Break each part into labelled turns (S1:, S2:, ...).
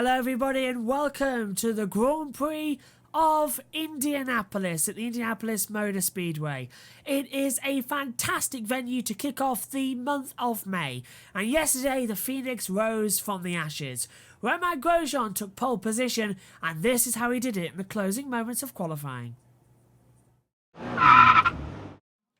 S1: Hello everybody and welcome to the Grand Prix of Indianapolis at the Indianapolis Motor Speedway. It is a fantastic venue to kick off the month of May, and yesterday the Phoenix rose from the ashes. Romain Grosjean took pole position, and this is how he did it in the closing moments of qualifying.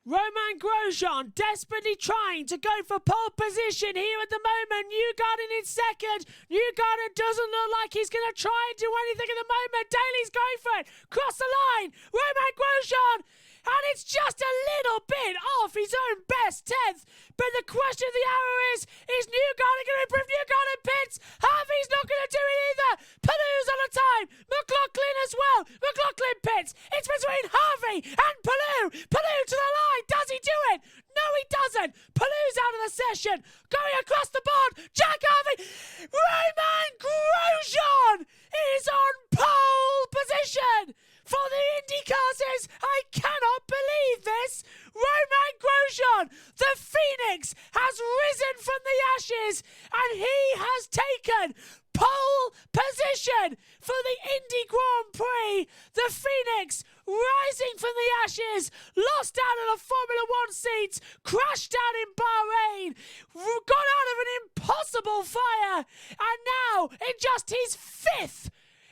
S1: Romain Grosjean desperately trying to go for pole position here at the moment. Newgarden in second. Newgarden doesn't look like he's going to try and do anything at the moment. Daly's going for it. Cross the line. Romain Grosjean. And it's just a little bit off his own best 10th. But the question of the hour is Newgarden going to improve? Newgarden pits. Harvey's not going to do it either. Palou's on a time. McLaughlin as well. McLaughlin pits. It's between Harvey and Palou. Palou to the line. Does he do it? No, he doesn't. Palou's out of the session. Going across the board. Jack Harvey. Romain Grosjean is on pole position for the IndyCars. I cannot believe this. Romain Grosjean, the Phoenix, has risen from the ashes and he has taken pole position for the Indy Grand Prix. The Phoenix rising from the ashes, lost out of the Formula One seats, crashed out in Bahrain, got out of an impossible fire, and now in just his fifth,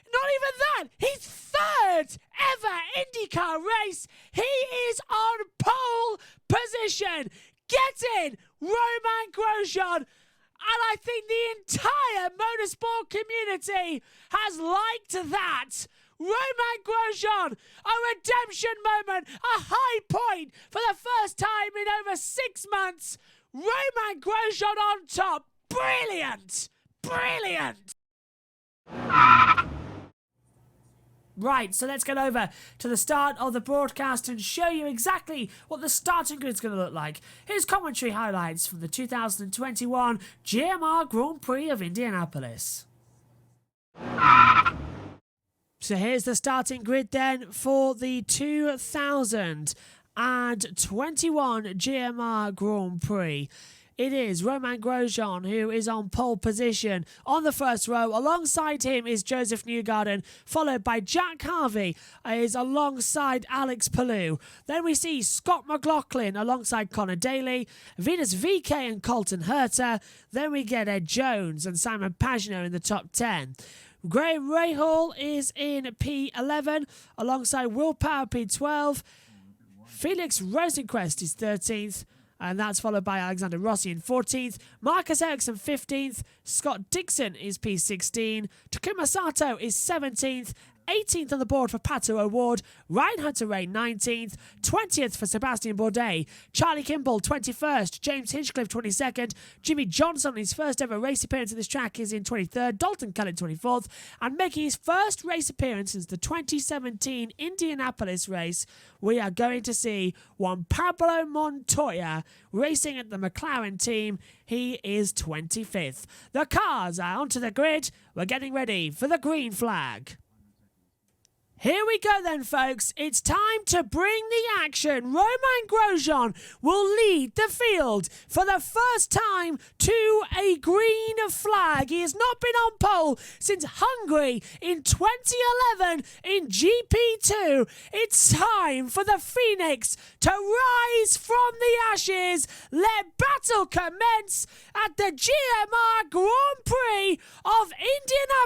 S1: not even that, his third ever IndyCar race, he is on pole position. Get in, Romain Grosjean. And I think the entire motorsport community has liked that. Romain Grosjean, a redemption moment, a high point for the first time in over 6 months. Romain Grosjean on top. Brilliant. Brilliant. Right, so let's get over to the start of the broadcast and show you exactly what the starting grid is going to look like. Here's commentary highlights from the 2021 GMR Grand Prix of Indianapolis. So here's the starting grid then for the 2021 GMR Grand Prix. It is Romain Grosjean who is on pole position on the first row. Alongside him is Joseph Newgarden, followed by Jack Harvey is alongside Alex Palou. Then we see Scott McLaughlin alongside Connor Daly, Venus VK and Colton Herta. Then we get Ed Jones and Simon Pagenaud in the top 10. Graham Rahal is in P11 alongside Will Power P12. Felix Rosenquist is 13th. And that's followed by Alexander Rossi in 14th. Marcus Ericsson 15th. Scott Dixon is P16. Takuma Sato is 17th. 18th on the board for Pato O'Ward. Ryan Hunter-Reay 19th. 20th for Sebastian Bourdais. Charlie Kimball 21st. James Hinchcliffe 22nd. Jimmy Johnson, his first ever race appearance at this track, is in 23rd. Dalton Kellett 24th. And making his first race appearance since the 2017 Indianapolis race, we are going to see Juan Pablo Montoya racing at the McLaren team. He is 25th. The cars are onto the grid. We're getting ready for the green flag. Here we go then, folks. It's time to bring the action. Romain Grosjean will lead the field for the first time to a green flag. He has not been on pole since Hungary in 2011 in GP2. It's time for the Phoenix to rise from the ashes. Let battle commence at the GMR Grand Prix of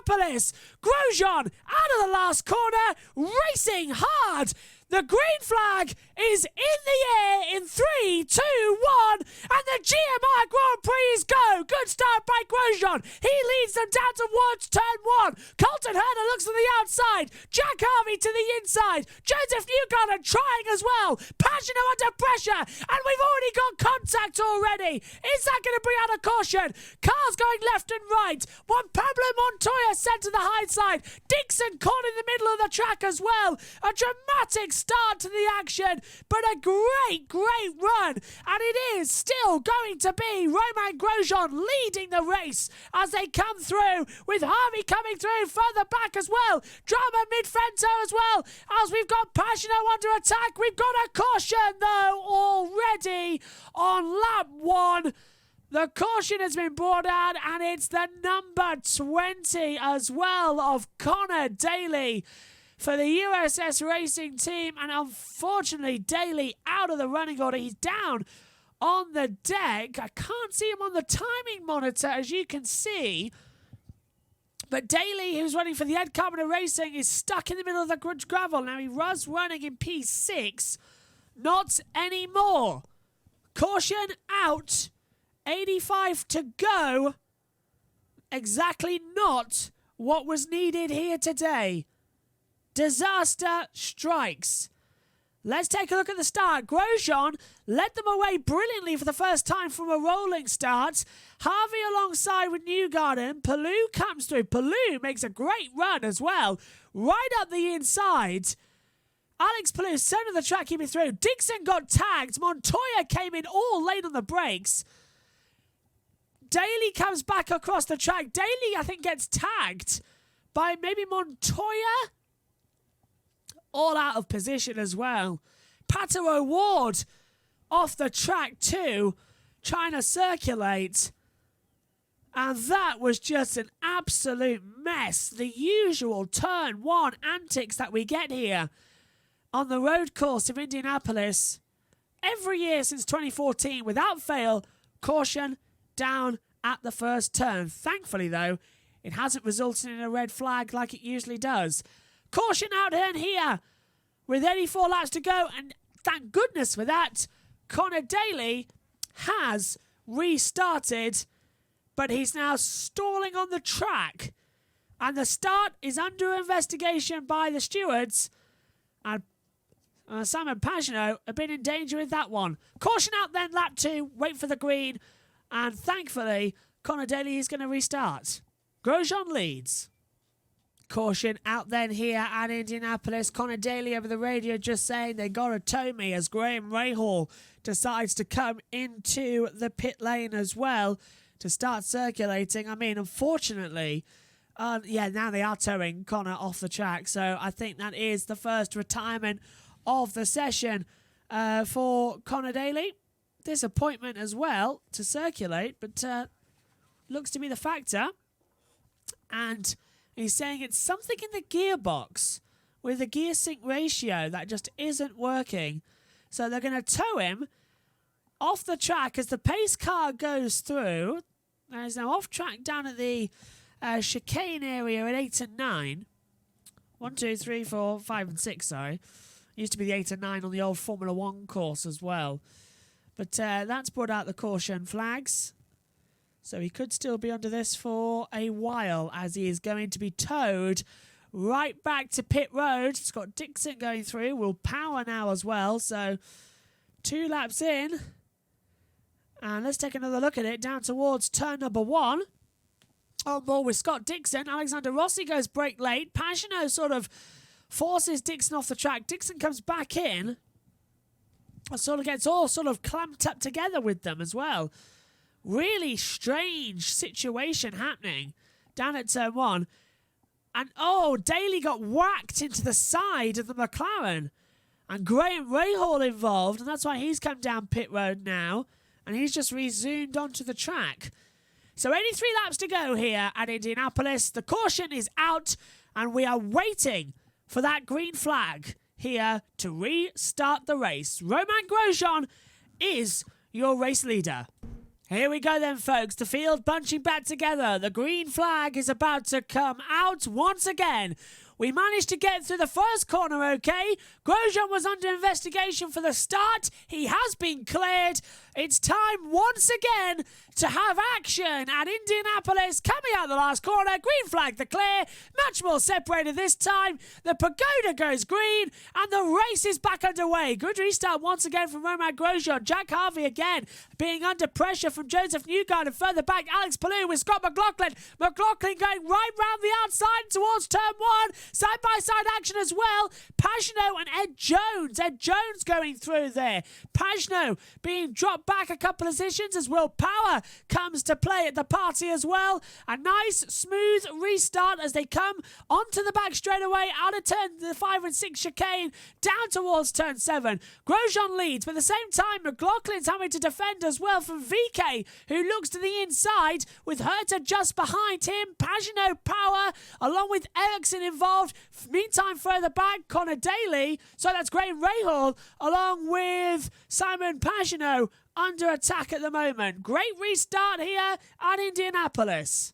S1: Indianapolis. Grosjean out of the last corner, racing hard. The green flag is in the air in 3, 2, 1, and the GMR Grand Prix is go. Good start by Grosjean. He leads them down towards turn 1. Colton Herta looks to the outside. Jack Harvey to the inside. Joseph Newgarden trying as well. Pagenaud under pressure, and we've already got contact already. Is that going to bring out a caution? Cars going left and right. Juan Pablo Montoya sent to the high side. Dixon caught in the middle of the track as well. A dramatic start to the action, but a great run, and it is still going to be Romain Grosjean leading the race as they come through, with Harvey coming through further back as well. Drama mid-fento as well, as we've got Pagenaud under attack. We've got a caution though already on lap 1. The caution has been brought out, and it's the number 20 as well of Connor Daly for the USS Racing team. And unfortunately, Daly out of the running order. He's down on the deck. I can't see him on the timing monitor, as you can see. But Daly, who's running for the Ed Carpenter Racing, is stuck in the middle of the gravel. Now, he was running in P6. Not anymore. Caution out. 85 to go. Exactly not what was needed here today. Disaster strikes. Let's take a look at the start. Grosjean led them away brilliantly for the first time from a rolling start. Harvey alongside with Newgarden. Palou comes through. Palou makes a great run as well. Right up the inside. Alex Palou, centre of the track, keeping through. Dixon got tagged. Montoya came in all late on the brakes. Daly comes back across the track. Daly, I think, gets tagged by maybe Montoya. All out of position as well. Pato O'Ward off the track too, trying to circulate. And that was just an absolute mess. The usual turn one antics that we get here on the road course of Indianapolis. Every year since 2014, without fail, caution down at the first turn. Thankfully, though, it hasn't resulted in a red flag like it usually does. Caution out then here with 84 laps to go, and thank goodness for that. Connor Daly has restarted, but he's now stalling on the track, and the start is under investigation by the stewards, and Simon Pagenaud have been in danger with that one. Caution out then, lap 2, wait for the green, and thankfully Connor Daly is going to restart. Grosjean leads. Caution out then here at Indianapolis. Connor Daly over the radio just saying they got to tow me as Graham Rahal decides to come into the pit lane as well to start circulating. I mean, unfortunately, now they are towing Connor off the track. So I think that is the first retirement of the session for Connor Daly. Disappointment as well to circulate, but looks to be the factor. And he's saying it's something in the gearbox with the gear sync ratio that just isn't working. So they're going to tow him off the track as the pace car goes through. He's now off track down at the chicane area at 8 and 9. 1, 2, 3, 4, 5 and 6, sorry. Used to be the 8 and 9 on the old Formula 1 course as well. But that's brought out the caution flags. So he could still be under this for a while as he is going to be towed right back to pit road. It's got Dixon going through. Will power now as well. So 2 laps in. And let's take another look at it down towards turn number 1. On board with Scott Dixon. Alexander Rossi goes brake late. Pagenaud sort of forces Dixon off the track. Dixon comes back in. And sort of gets all sort of clamped up together with them as well. Really strange situation happening down at turn 1. And, Daly got whacked into the side of the McLaren. And Graham Rahal involved, and that's why he's come down pit road now. And he's just resumed onto the track. So 83 laps to go here at Indianapolis. The caution is out, and we are waiting for that green flag here to restart the race. Romain Grosjean is your race leader. Here we go then, folks. The field bunching back together. The green flag is about to come out once again. We managed to get through the first corner okay. Grosjean was under investigation for the start. He has been cleared. It's time once again to have action at Indianapolis. Coming out the last corner. Green flag the clear. Much more separated this time. The pagoda goes green and the race is back underway. Good restart once again from Romain Grosjean. Jack Harvey again being under pressure from Joseph Newgarden. Further back, Alex Palou with Scott McLaughlin. McLaughlin going right round the outside towards turn 1. Side-by-side action as well. Pagano and Ed Jones. Ed Jones going through there. Pagano being dropped back a couple of positions as Will Power comes to play at the party as well. A nice, smooth restart as they come onto the back straight away, out of turn the 5 and 6 chicane, down towards turn 7. Grosjean leads, but at the same time, McLaughlin's having to defend as well from VK, who looks to the inside with Herta just behind him. Pagano, Power, along with Ericsson involved. Meantime, further back, Connor Daly. So that's Graham Rahal, along with Simon Pagano, under attack at the moment. Great restart here at Indianapolis.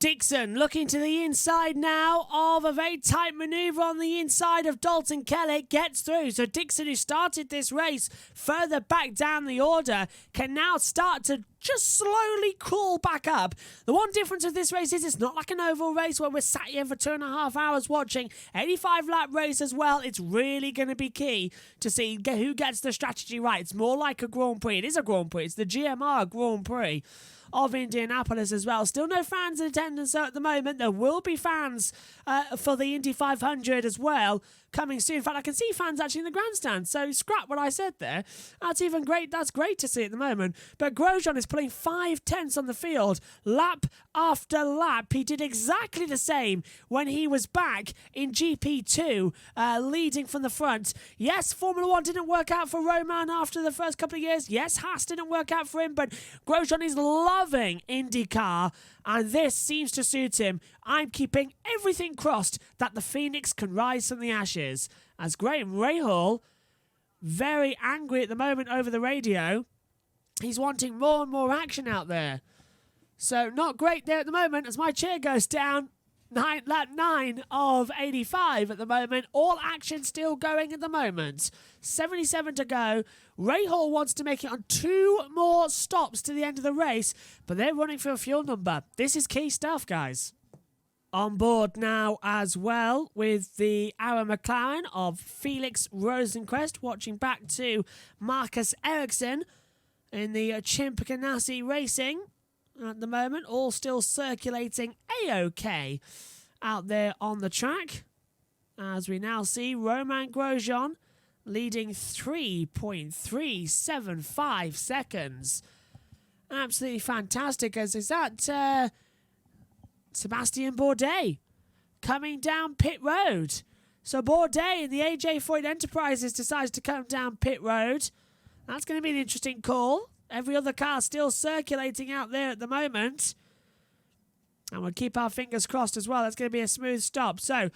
S1: Dixon looking to the inside now of a very tight manoeuvre on the inside of Dalton Kellett, gets through. So Dixon, who started this race further back down the order, can now start to just slowly crawl back up. The one difference of this race is it's not like an oval race where we're sat here for 2.5 hours watching. 85 lap race as well. It's really going to be key to see who gets the strategy right. It's more like a Grand Prix. It is a Grand Prix. It's the GMR Grand Prix of Indianapolis as well. Still no fans in attendance at the moment. There will be fans for the Indy 500 as well coming soon. In fact, I can see fans actually in the grandstand, so scrap what I said there. That's even great. That's great to see at the moment. But Grosjean is pulling 5/10 on the field lap after lap. He did exactly the same when he was back in GP2, leading from the front. Yes, Formula 1 didn't work out for Roman after the first couple of years. Yes, Haas didn't work out for him, but Grosjean is loving IndyCar, and this seems to suit him. I'm keeping everything crossed that the Phoenix can rise from the ashes. As Graham Rahal, very angry at the moment over the radio, he's wanting more and more action out there. So not great there at the moment as my chair goes down. Lap 9 of 85 at the moment. All action still going at the moment. 77 to go. Rahal wants to make it on 2 more stops to the end of the race, but they're running for a fuel number. This is key stuff, guys. On board now as well with the Arrow McLaren of Felix Rosenquist, watching back to Marcus Ericsson in the Chimp Ganassi Racing. At the moment, all still circulating A-OK out there on the track. As we now see Romain Grosjean leading 3.375 seconds. Absolutely fantastic. As is that Sebastian Bourdais coming down pit road. So Bourdais in the AJ Foyt Enterprises decides to come down pit road. That's going to be an interesting call. Every other car still circulating out there at the moment. And we'll keep our fingers crossed as well. That's going to be a smooth stop. So,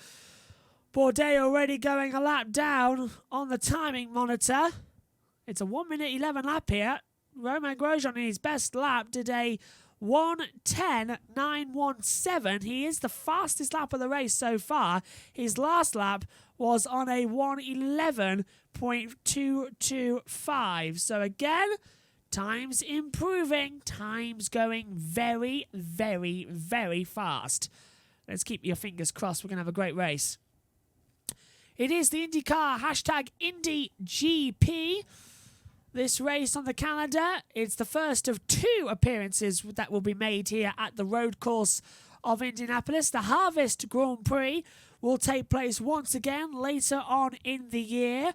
S1: Bourdais already going a lap down on the timing monitor. It's a 1:11 lap here. Romain Grosjean in his best lap did a 1:10.917. He is the fastest lap of the race so far. His last lap was on a 1:11.225. So again, time's improving. Time's going very, very, very fast. Let's keep your fingers crossed. We're going to have a great race. It is the IndyCar #IndyGP. This race on the calendar, it's the first of 2 appearances that will be made here at the road course of Indianapolis. The Harvest Grand Prix will take place once again later on in the year.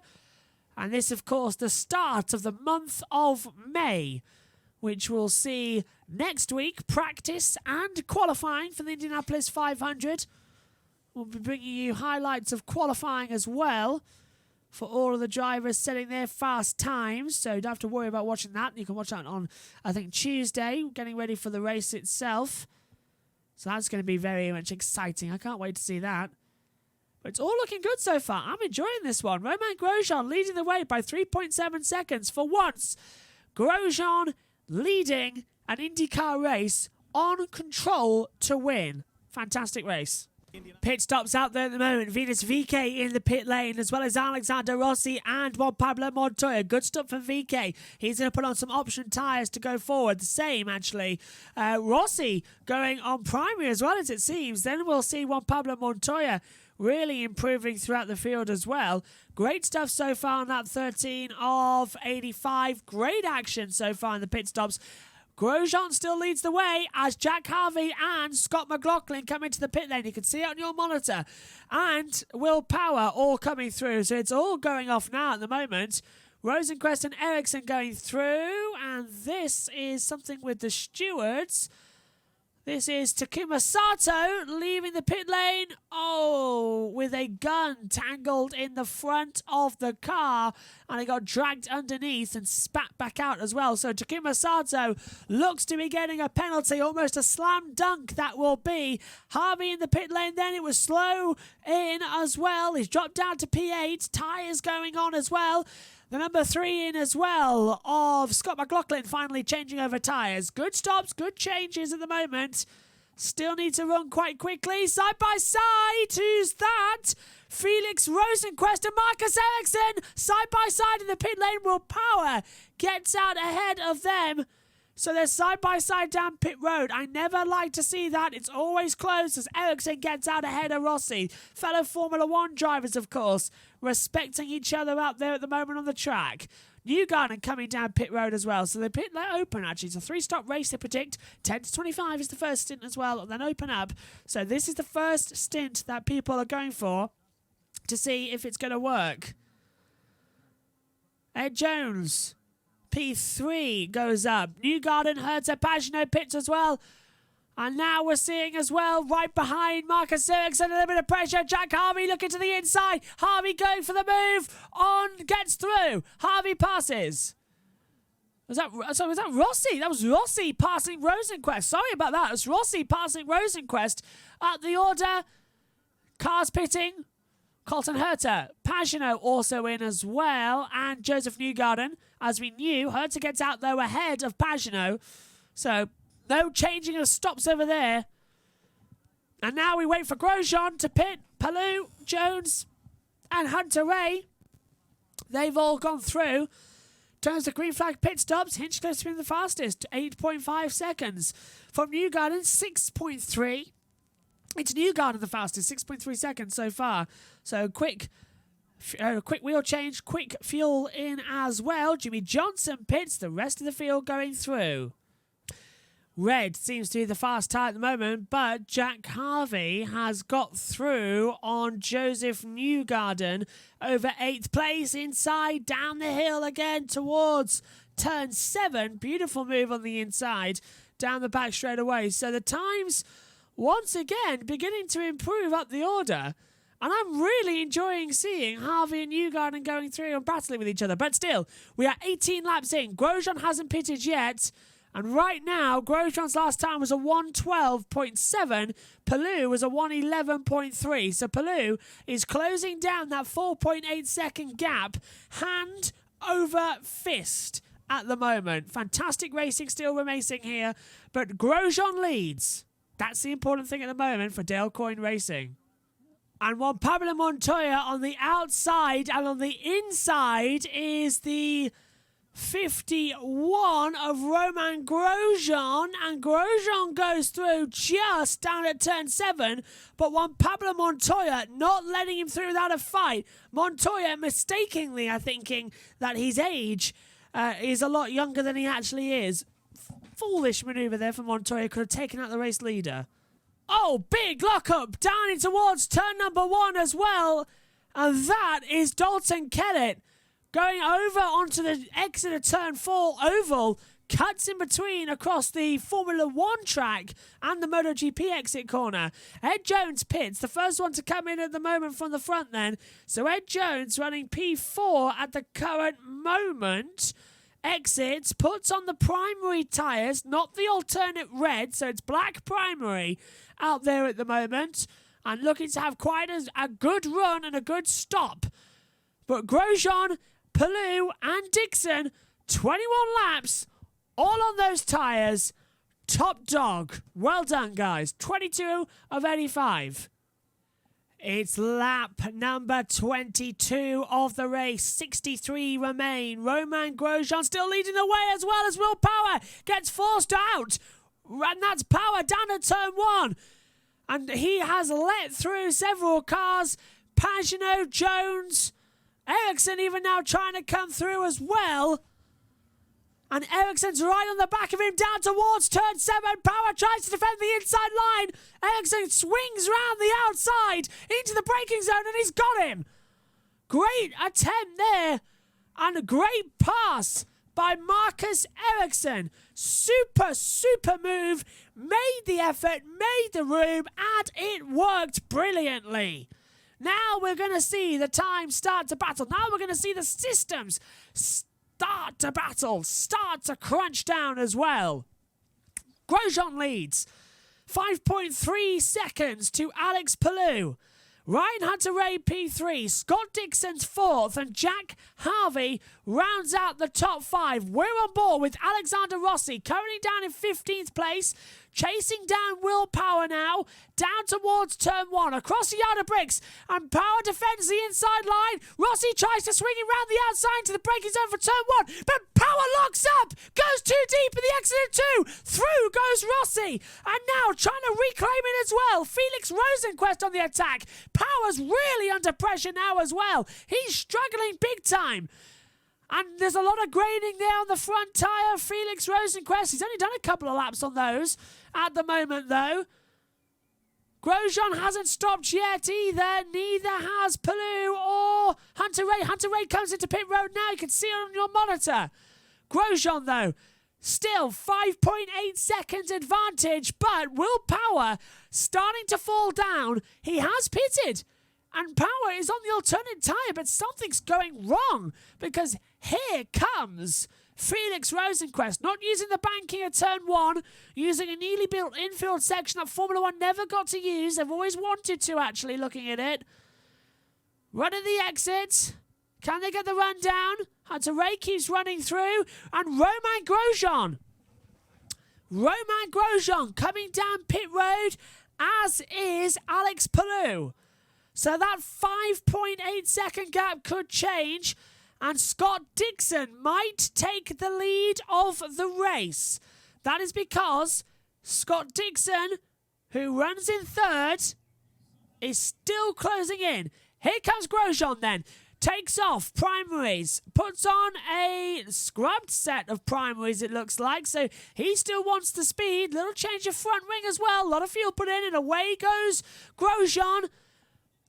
S1: And this, of course, the start of the month of May, which will see next week practice and qualifying for the Indianapolis 500. We'll be bringing you highlights of qualifying as well for all of the drivers setting their fast times. So you don't have to worry about watching that. You can watch that on, I think, Tuesday, getting ready for the race itself. So that's going to be very much exciting. I can't wait to see that. But it's all looking good so far. I'm enjoying this one. Romain Grosjean leading the way by 3.7 seconds. For once, Grosjean leading an IndyCar race on control to win. Fantastic race. Pit stops out there at the moment. Venus VK in the pit lane, as well as Alexander Rossi and Juan Pablo Montoya. Good stuff for VK. He's going to put on some option tyres to go forward. The same, actually. Rossi going on primary as well, as it seems. Then we'll see Juan Pablo Montoya really improving throughout the field as well. Great stuff so far on lap 13 of 85. Great action so far in the pit stops. Grosjean still leads the way as Jack Harvey and Scott McLaughlin come into the pit lane. You can see it on your monitor. And Will Power all coming through. So it's all going off now at the moment. Rosenquist and Ericsson going through. And this is something with the stewards. This is Takuma Sato leaving the pit lane. Oh, with a gun tangled in the front of the car. And it got dragged underneath and spat back out as well. So Takuma Sato looks to be getting a penalty. Almost a slam dunk that will be. Harvey in the pit lane then. It was slow in as well. He's dropped down to P8. Tyres going on as well. The number 3 in as well of Scott McLaughlin finally changing over tyres. Good stops, good changes at the moment. Still need to run quite quickly. Side by side. Who's that? Felix Rosenquist and Marcus Ericsson. Side by side in the pit lane. Will Power gets out ahead of them. So they're side by side down pit road. I never like to see that. It's always close as Ericsson gets out ahead of Rossi. Fellow Formula 1 drivers, of course, respecting each other out there at the moment on the track. Newgarden coming down pit road as well. So the pit let open, actually. It's a 3-stop race, they predict. 10 to 25 is the first stint as well, and then open up. So this is the first stint that people are going for to see if it's going to work. Ed Jones. P3 goes up. Newgarden, Hertz, Pagano pits as well. And now we're seeing as well, right behind Marcus Ericsson, a little bit of pressure. Jack Harvey looking to the inside. Harvey going for the move. On, gets through. Harvey passes. Was that Rossi? That was Rossi passing Rosenquist. Sorry about that. It was Rossi passing Rosenquist. At the order, cars pitting. Colton Herter, Pagano also in as well, and Joseph Newgarden. As we knew, Herter gets out though ahead of Pagano, so no changing of stops over there. And now we wait for Grosjean to pit. Palou, Jones, and Hunter Ray. They've all gone through. In terms of green flag pit stops, Hinchcliffe's been the fastest, 8.5 seconds. From Newgarden, 6.3. It's Newgarden the fastest, 6.3 seconds so far. So quick wheel change, quick fuel in as well. Jimmy Johnson pits, the rest of the field going through. Red seems to be the fast tyre at the moment, but Jack Harvey has got through on Joseph Newgarden over 8th place, inside, down the hill again towards turn 7. Beautiful move on the inside, down the back straight away. So the times, once again, beginning to improve up the order. And I'm really enjoying seeing Harvey and Newgarden going through and battling with each other. But still, we are 18 laps in. Grosjean hasn't pitted yet. And right now, Grosjean's last time was a 1:12.7. Palou was a 1:11.3. So Palou is closing down that 4.8 second gap, hand over fist at the moment. Fantastic racing still remaining here. But Grosjean leads. That's the important thing at the moment for Dale Coyne Racing. And Juan Pablo Montoya on the outside, and on the inside is the 51 of Romain Grosjean, and Grosjean goes through just down at turn 7, but Juan Pablo Montoya not letting him through without a fight. Montoya mistakenly thinking that his age is a lot younger than he actually is. Foolish manoeuvre there for Montoya, could have taken out the race leader. Oh, big lockup down in towards turn number 1 as well. And that is Dalton Kellett going over onto the exit of turn 4 oval. Cuts in between across the Formula 1 track and the MotoGP exit corner. Ed Jones pits, the first one to come in at the moment from the front then. So Ed Jones running P4 at the current moment. Exits, puts on the primary tyres, not the alternate red, so it's black primary out there at the moment, and looking to have quite a good run and a good stop. But Grosjean, Palou and Dixon, 21 laps, all on those tyres. Top dog. Well done, guys. 22 of 85. It's lap number 22 of the race. 63 remain. Romain Grosjean still leading the way as well as Will Power gets forced out. And that's Power down at turn 1. And he has let through several cars. Pagano, Jones, Ericsson even now trying to come through as well. And Eriksson's right on the back of him down towards turn 7. Power tries to defend the inside line. Eriksson swings round the outside into the braking zone and he's got him. Great attempt there and a great pass by Marcus Eriksson. Super move. Made the effort, made the room, and it worked brilliantly. Now we're going to see the time start to battle. Now we're going to see the systems start to battle, start to crunch down as well. Grosjean leads 5.3 seconds to Alex Palou. Ryan Hunter-Reay P3, Scott Dixon's 4th, and Jack Harvey rounds out the top 5. We're on board with Alexander Rossi currently down in 15th place, chasing down Will Power now, down towards turn 1, across the yard of bricks, and Power defends the inside line. Rossi tries to swing it round the outside to the braking zone for turn 1, but Power locks up, goes too deep in the exit of 2, through goes Rossi, and now trying to reclaim it as well. Felix Rosenquist on the attack. Power's really under pressure now as well. He's struggling big time. And there's a lot of graining there on the front tyre. Felix Rosenquist, he's only done a couple of laps on those at the moment though. Grosjean hasn't stopped yet either. Neither has Palou or Hunter-Reay. Hunter-Reay comes into pit road now. You can see it on your monitor. Grosjean though, still 5.8 seconds advantage, but Will Power starting to fall down. He has pitted. And Power is on the alternate tyre, but something's going wrong because here comes Felix Rosenquist, not using the banking at turn 1, using a newly built infield section that Formula 1 never got to use. They've always wanted to, actually, looking at it. Running the exit. Can they get the run down? Hunter-Reay keeps running through. And Romain Grosjean. Romain Grosjean coming down pit road, as is Alex Palou. So that 5.8 second gap could change, and Scott Dixon might take the lead of the race. That is because Scott Dixon, who runs in 3rd, is still closing in. Here comes Grosjean then. Takes off primaries, puts on a scrubbed set of primaries it looks like, so he still wants the speed. Little change of front wing as well, a lot of fuel put in, and away goes Grosjean.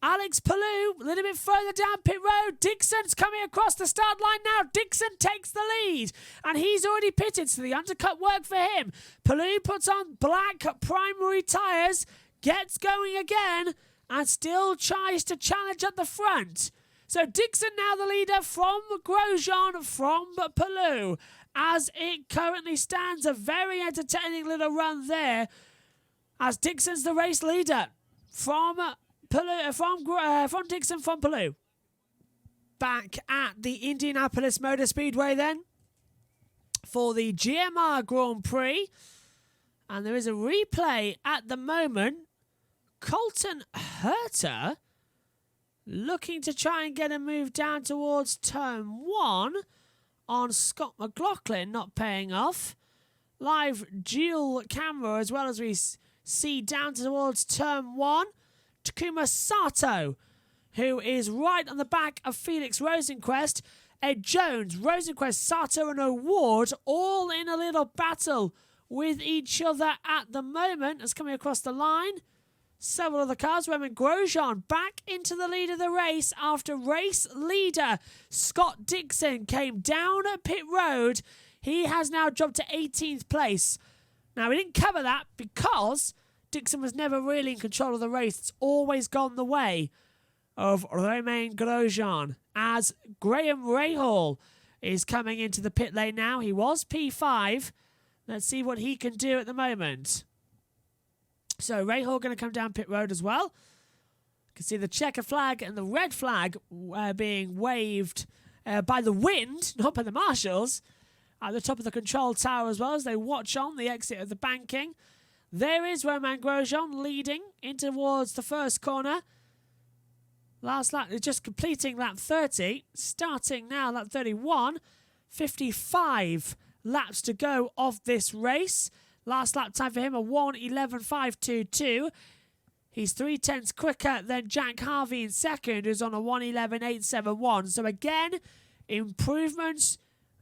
S1: Alex Palou, a little bit further down pit road. Dixon's coming across the start line now. Dixon takes the lead, and he's already pitted, so the undercut worked for him. Palou puts on black primary tyres, gets going again, and still tries to challenge at the front. So Dixon now the leader from Grosjean, from Palou. As it currently stands, a very entertaining little run there, as Dixon's the race leader from Dixon from Palou. Back at the Indianapolis Motor Speedway then for the GMR Grand Prix. And there is a replay at the moment. Colton Herter looking to try and get a move down towards turn 1 on Scott McLaughlin, not paying off. Live dual camera as well as we see down towards turn 1. Takuma Sato, who is right on the back of Felix Rosenquist. Ed Jones, Rosenquist, Sato and O'Ward all in a little battle with each other at the moment. That's coming across the line. Several other cars. Romain Grosjean back into the lead of the race after race leader Scott Dixon came down at pit road. He has now dropped to 18th place. Now, we didn't cover that because Dixon was never really in control of the race. It's always gone the way of Romain Grosjean, as Graham Rahal is coming into the pit lane now. He was P5. Let's see what he can do at the moment. So Rahal going to come down pit road as well. You can see the checker flag and the red flag being waved by the wind, not by the marshals, at the top of the control tower as well as they watch on the exit of the banking. There is Romain Grosjean leading in towards the first corner. Last lap, just completing lap 30. Starting now lap 31. 55 laps to go of this race. Last lap time for him, a 1:11.522. He's 0.3 quicker than Jack Harvey in second, who's on a 1:11.871. So again, improvements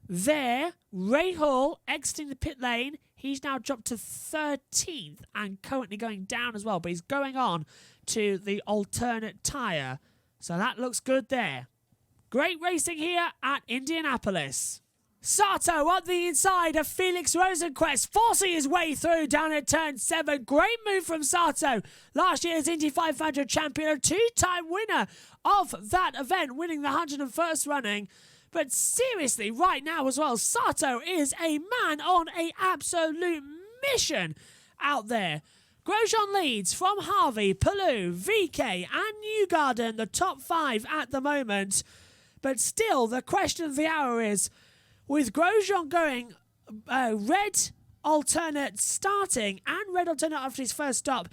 S1: there. Rahal exiting the pit lane. He's now dropped to 13th and currently going down as well. But he's going on to the alternate tyre. So that looks good there. Great racing here at Indianapolis. Sato on the inside of Felix Rosenqvist, forcing his way through down at turn 7. Great move from Sato. Last year's Indy 500 champion, a two-time winner of that event, winning the 101st running. But seriously, right now as well, Sato is a man on an absolute mission out there. Grosjean leads from Harvey, Palou, VK and Newgarden, the top 5 at the moment. But still, the question of the hour is, with Grosjean going red alternate starting and red alternate after his first stop,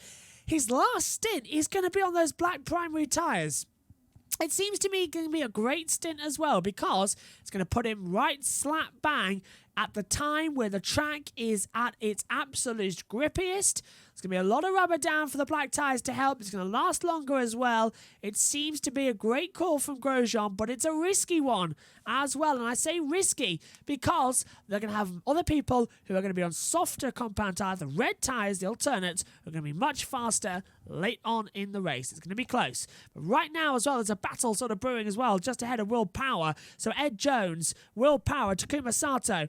S1: his last stint is going to be on those black primary tyres. It seems to me going to be a great stint as well, because it's going to put him right slap bang at the time where the track is at its absolute grippiest. There's going to be a lot of rubber down for the black tyres to help. It's going to last longer as well. It seems to be a great call from Grosjean, but it's a risky one as well. And I say risky because they're going to have other people who are going to be on softer compound tyres. The red tyres, the alternates, are going to be much faster late on in the race. It's going to be close. But right now as well, there's a battle sort of brewing as well, just ahead of Will Power. So Ed Jones, Will Power, Takuma Sato,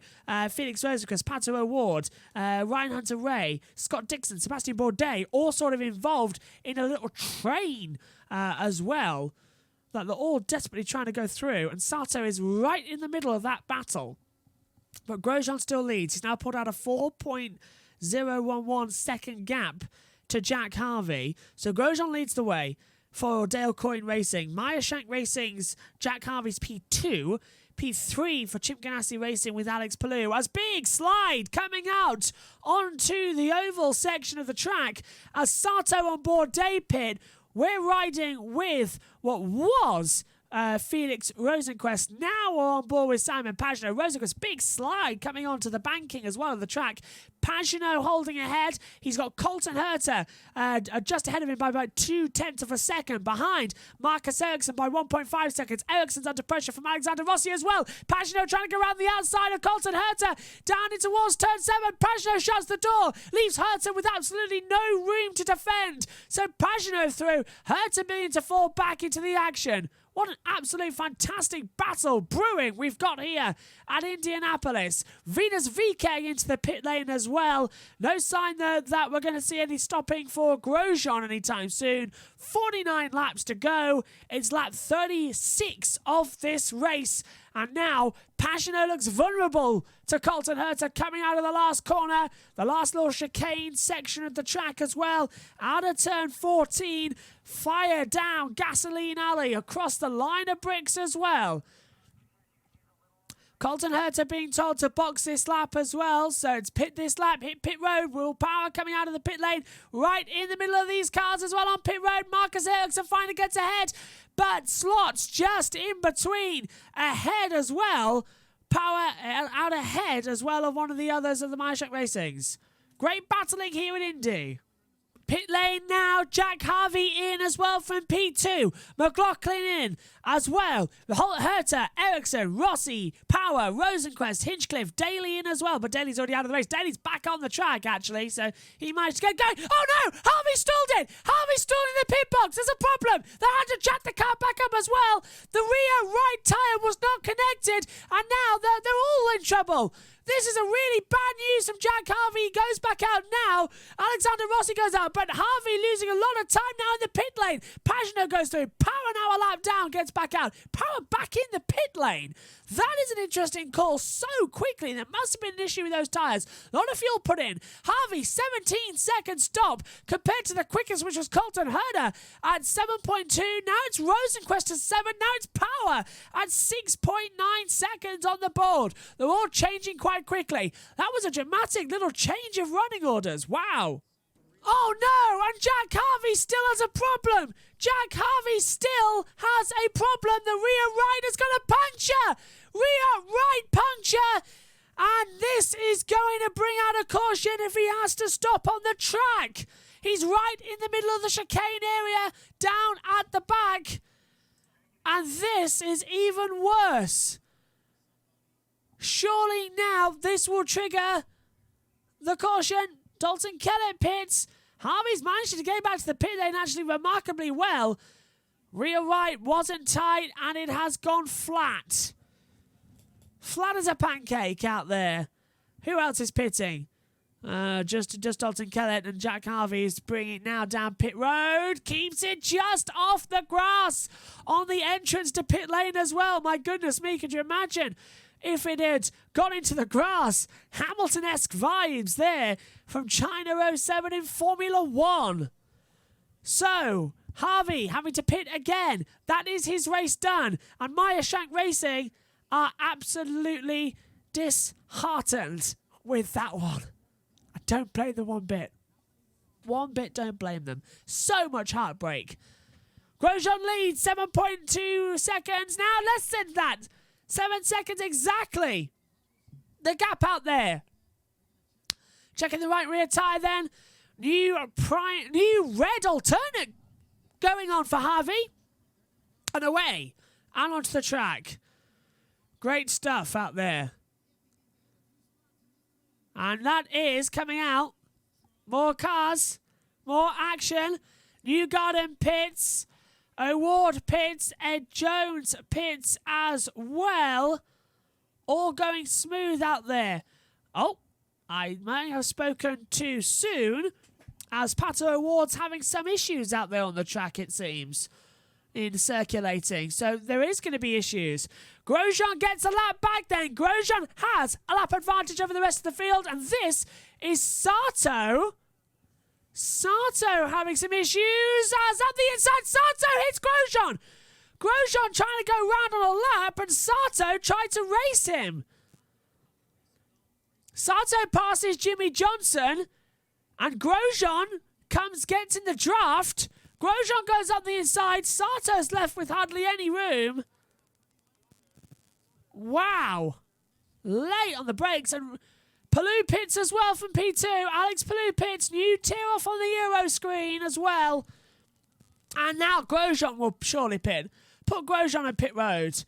S1: Felix Rosenqvist, Pato O'Ward, Ryan Hunter-Ray, Scott Dixon, Sebastian Bourdais, all sort of involved in a little train as well, that they're all desperately trying to go through, and Sato is right in the middle of that battle. But Grosjean still leads. He's now pulled out a 4.011 second gap to Jack Harvey. So Grosjean leads the way for Dale Coyne Racing. Meyer Shank Racing's Jack Harvey's P2. P3 for Chip Ganassi Racing with Alex Palou. As big slide coming out onto the oval section of the track as Sato on board day pit. We're riding with what was Felix Rosenqvist. Now we're on board with Simon Pagenaud. Rosenqvist, big slide coming onto the banking as well of the track. Pagenaud holding ahead. He's got Colton Herter just ahead of him by about 0.2 of a second. Behind Marcus Ericsson by 1.5 seconds. Ericsson's under pressure from Alexander Rossi as well. Pagenaud trying to go around the outside of Colton Herter. Down in towards turn 7. Pagenaud shuts the door. Leaves Herter with absolutely no room to defend. So Pagenaud through. Herter beginning to fall back into the action. What an absolute fantastic battle brewing we've got here at Indianapolis. Venus VK into the pit lane as well. No sign that we're going to see any stopping for Grosjean anytime soon. 49 laps to go. It's lap 36 of this race. And now Pagenaud looks vulnerable to Colton Herter coming out of the last corner. The last little chicane section of the track as well. Out of turn 14. Fire down Gasoline Alley across the line of bricks as well. Colton Herter being told to box this lap as well. So it's pit this lap, hit pit road. Will Power coming out of the pit lane right in the middle of these cars as well on pit road. Marcus Ericsson finally gets ahead. But Slots just in between. Ahead as well. Power out ahead as well of one of the others of the Meyer Racings. Great battling here in Indy. Pit lane now, Jack Harvey in as well from P2. McLaughlin in as well. Herter, Ericsson, Rossi, Power, Rosenqvist, Hinchcliffe, Daly in as well. But Daly's already out of the race. Daly's back on the track, actually, so he managed to get going. Oh, no! Harvey stalled it! Harvey stalled in the pit box. There's a problem. They had to jack the car back up as well. The rear right tyre was not connected, and now they're all in trouble. This is a really bad news from Jack Harvey. He goes back out now. Alexander Rossi goes out, but Harvey losing a lot of time now in the pit lane. Pagenaud goes through. Power now a lap down, gets back out. Power back in the pit lane. That is an interesting call so quickly. There must have been an issue with those tyres. A lot of fuel put in. Harvey, 17-second stop compared to the quickest, which was Colton Herter at 7.2. Now it's Rosenqvist at 7. Now it's Power at 6.9 seconds on the board. They're all changing quite quickly. That was a dramatic little change of running orders. Wow. Oh no, and Jack Harvey still has a problem. Jack Harvey still has a problem. The rear right is going to puncture. Rear right puncture. And this is going to bring out a caution if he has to stop on the track. He's right in the middle of the chicane area, down at the back. And this is even worse. Surely now this will trigger the caution. Dalton Kellett pits. Harvey's managed to get back to the pit lane actually remarkably well. Rear right wasn't tight and it has gone flat. Flat as a pancake out there. Who else is pitting? Just Dalton Kellett, and Jack Harvey is bringing it now down pit road. Keeps it just off the grass on the entrance to pit lane as well. My goodness me, could you imagine if it had gone into the grass? Hamilton-esque vibes there from China 07 in Formula 1. So, Harvey having to pit again. That is his race done. And Meyer Shank Racing are absolutely disheartened with that one. I don't blame them one bit. One bit don't blame them. So much heartbreak. Grosjean leads 7.2 seconds. Now less than that. 7 seconds exactly. The gap out there. Checking the right rear tyre then. New red alternate going on for Harvey. And away. And onto the track. Great stuff out there. And that is coming out. More cars. More action. Newgarden pits. O'Ward pits. Ed Jones pits as well. All going smooth out there. Oh, I may have spoken too soon, as Pato O'Ward's having some issues out there on the track, it seems, in circulating. So there is going to be issues. Grosjean gets a lap back then. Grosjean has a lap advantage over the rest of the field. And this is Sato. Sato having some issues. As up the inside, Sato hits Grosjean. Grosjean trying to go round on a lap, and Sato tried to race him. Sato passes Jimmy Johnson, and Grosjean gets in the draft. Grosjean goes up the inside. Sato's left with hardly any room. Wow. Late on the brakes, and Palou pits as well from P2. Alex Palou pits. New tear off on the Euro screen as well. And now Grosjean will surely pit. Put Grosjean on pit road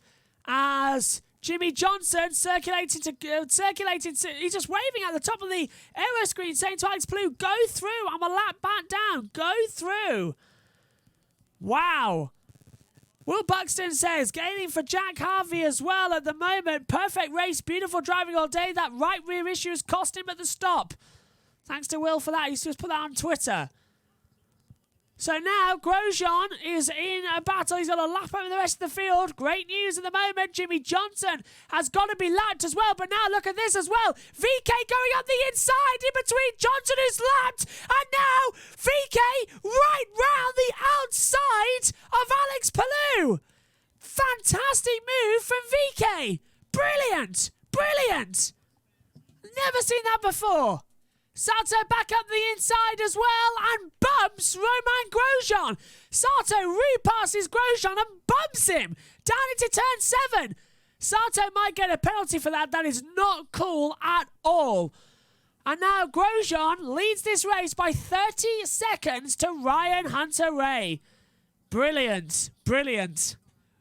S1: as Jimmy Johnson circulating. He's just waving at the top of the aero screen saying to Alex Palou, go through. I'm a lap back down. Go through. Wow. Will Buxton says, gaining for Jack Harvey as well at the moment. Perfect race. Beautiful driving all day. That right rear issue has cost him at the stop. Thanks to Will for that. He's just put that on Twitter. So now Grosjean is in a battle. He's got a lap over the rest of the field. Great news at the moment. Jimmy Johnson has got to be lapped as well. But now look at this as well. VK going up the inside in between Johnson, who's lapped. And now VK right round the outside of Alex Palou. Fantastic move from VK. Brilliant. Brilliant. Never seen that before. Sato back up the inside as well and bumps Romain Grosjean. Sato repasses Grosjean and bumps him down into turn 7. Sato might get a penalty for that. That is not cool at all. And now Grosjean leads this race by 30 seconds to Ryan Hunter-Reay. Brilliant, brilliant.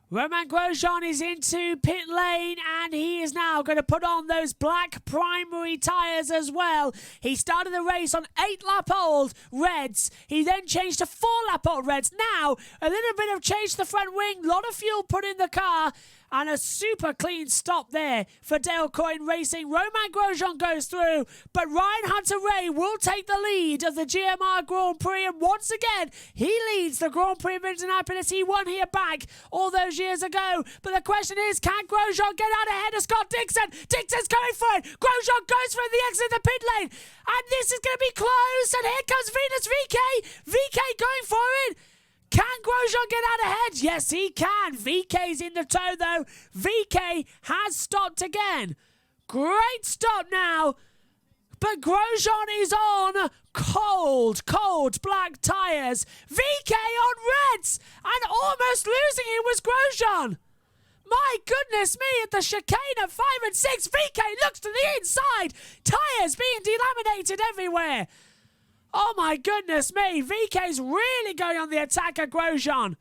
S1: Romain Grosjean is into pit lane and he is now going to put on those black primary tyres as well. He started the race on 8-lap-old reds. He then changed to 4-lap-old reds. Now, a little bit of change to the front wing, a lot of fuel put in the car, and a super clean stop there for Dale Coyne Racing. Romain Grosjean goes through, but Ryan Hunter-Reay will take the lead of the GMR Grand Prix, and once again, he leads the Grand Prix of Indianapolis. He won here back all those years ago, but the question is, can Grosjean get out ahead of Scott Dixon? Dixon's going for it. Grosjean goes for the exit of the pit lane, and this is going to be close, and here comes Venus VK. VK going for it. Can Grosjean get out ahead? Yes, he can. VK's in the tow, though. VK has stopped again. Great stop now. But Grosjean is on cold black tyres. VK on reds. And almost losing it was Grosjean. My goodness me, at the chicane at 5 and 6, VK looks to the inside. Tyres being delaminated everywhere. Oh my goodness me, VK's really going on the attack at Grosjean.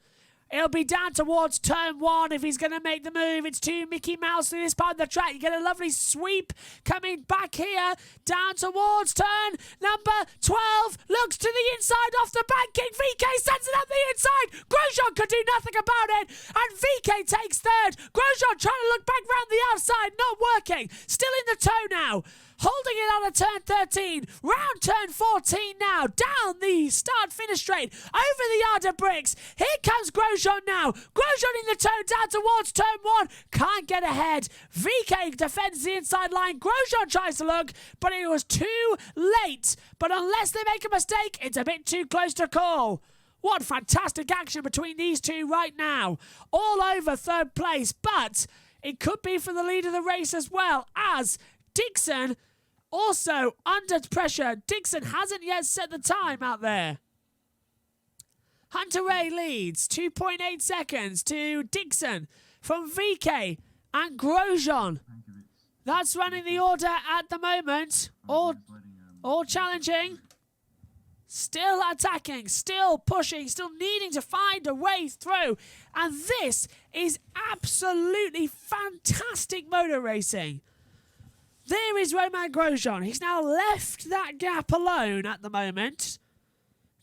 S1: It'll be down towards turn 1 if he's going to make the move. It's to Mickey Mouse to this part of the track. You get a lovely sweep coming back here, down towards turn number 12. Looks to the inside off the banking. VK sends it up the inside. Grosjean could do nothing about it. And VK takes third. Grosjean trying to look back round the outside. Not working. Still in the tow now. Holding it out of turn 13, round turn 14 now, down the start-finish straight, over the yard of bricks. Here comes Grosjean now. Grosjean in the tow down towards turn 1, can't get ahead. VK defends the inside line. Grosjean tries to look, but it was too late. But unless they make a mistake, it's a bit too close to call. What fantastic action between these two right now. All over third place, but it could be for the lead of the race as well, as Dixon also under pressure. Dixon hasn't yet set the time out there. Hunter Ray leads 2.8 seconds to Dixon from VK and Grosjean. That's running the order at the moment. All challenging. Still attacking, still pushing, still needing to find a way through. And this is absolutely fantastic motor racing. There is Romain Grosjean. He's now left that gap alone at the moment.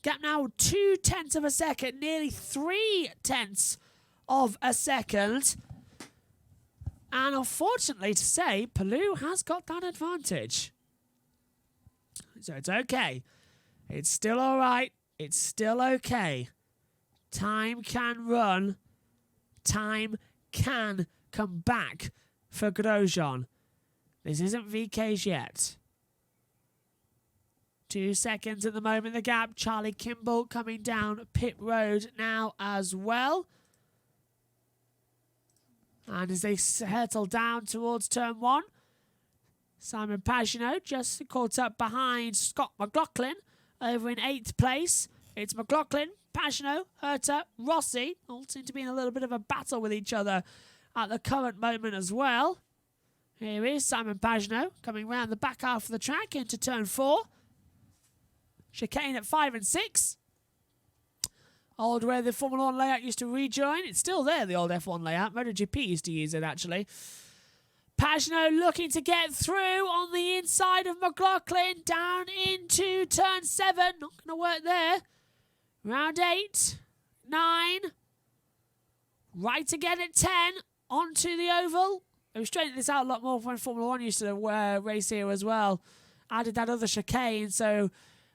S1: Gap now 0.2 of a second, nearly 0.3 of a second. And unfortunately to say, Palou has got that advantage. So it's okay. It's still all right. It's still okay. Time can run. Time can come back for Grosjean. This isn't VK's yet. 2 seconds at the moment, the gap. Charlie Kimball coming down pit road now as well. And as they settle down towards turn 1, Simon Pagenaud just caught up behind Scott McLaughlin over in 8th place. It's McLaughlin, Pagenaud, Herta, Rossi. All seem to be in a little bit of a battle with each other at the current moment as well. Here is Simon Pagenaud coming round the back half of the track into turn 4. Chicane at 5 and 6. Old where the Formula 1 layout used to rejoin. It's still there, the old F1 layout. MotoGP used to use it, actually. Pagenaud looking to get through on the inside of McLaughlin. Down into turn 7. Not going to work there. Round 8. 9. Right again at 10. Onto the oval. They were straightening this out a lot more when Formula 1 used to race here as well. Added that other chicane, so